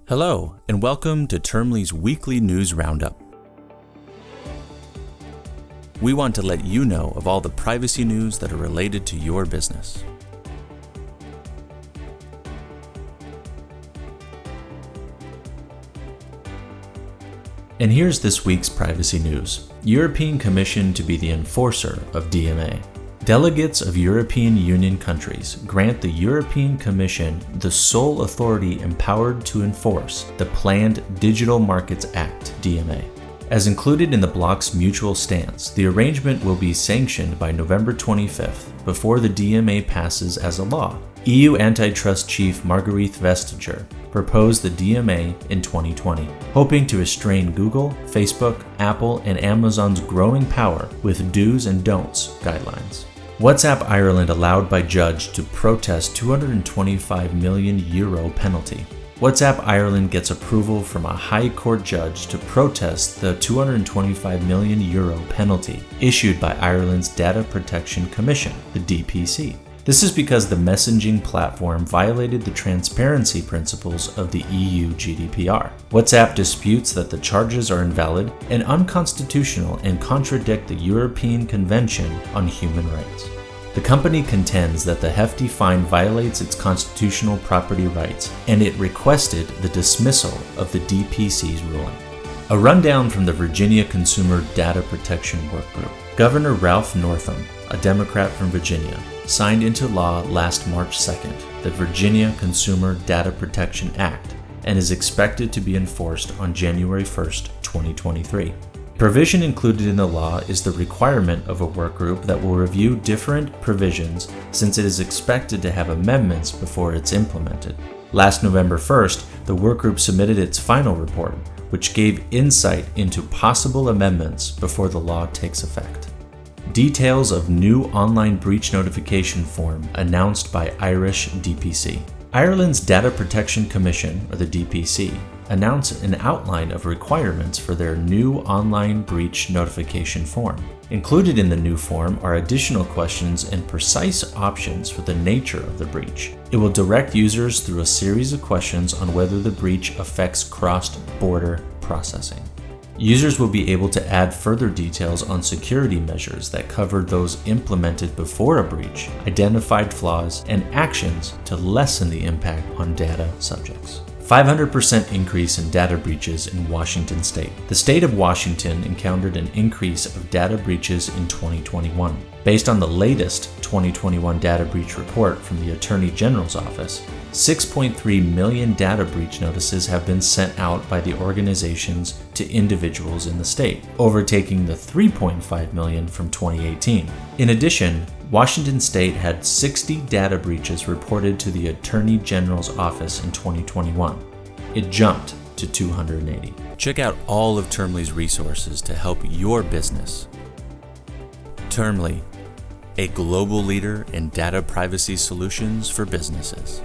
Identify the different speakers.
Speaker 1: Hello, and welcome to Termly's weekly news roundup. We want to let you know of all the privacy news that are related to your business. And here's this week's privacy news. European Commission to be the enforcer of DMA. Delegates of European Union countries grant the European Commission the sole authority empowered to enforce the planned Digital Markets Act, DMA. As included in the bloc's mutual stance, the arrangement will be sanctioned by November 25th before the DMA passes as a law. EU Antitrust Chief Margrethe Vestager proposed the DMA in 2020, hoping to restrain Google, Facebook, Apple, and Amazon's growing power with do's and don'ts guidelines. WhatsApp Ireland allowed by judge to protest €225 million penalty. WhatsApp Ireland gets approval from a High Court judge to protest the €225 million penalty issued by Ireland's Data Protection Commission, the DPC. This is because the messaging platform violated the transparency principles of the EU GDPR. WhatsApp disputes that the charges are invalid and unconstitutional and contradict the European Convention on Human Rights. The company contends that the hefty fine violates its constitutional property rights, and it requested the dismissal of the DPC's ruling. A rundown from the Virginia Consumer Data Protection Workgroup. Governor Ralph Northam, a Democrat from Virginia, signed into law last March 2nd the Virginia Consumer Data Protection Act and is expected to be enforced on January 1st, 2023. Provision included in the law is the requirement of a workgroup that will review different provisions since it is expected to have amendments before it's implemented. Last November 1st, the workgroup submitted its final report, which gave insight into possible amendments before the law takes effect. Details of new online breach notification form announced by Irish DPC. Ireland's Data Protection Commission, or the DPC, announced an outline of requirements for their new online breach notification form. Included in the new form are additional questions and precise options for the nature of the breach. It will direct users through a series of questions on whether the breach affects cross-border processing. Users will be able to add further details on security measures that cover those implemented before a breach, identified flaws, and actions to lessen the impact on data subjects. 500% increase in data breaches in Washington state. The state of Washington encountered an increase of data breaches in 2021. Based on the latest 2021 data breach report from the Attorney General's office, 6.3 million data breach notices have been sent out by the organizations to individuals in the state, overtaking the 3.5 million from 2018. In addition, Washington state had 60 data breaches reported to the Attorney General's office in 2021. It jumped to 280. Check out all of Termly's resources to help your business. Termly, a global leader in data privacy solutions for businesses.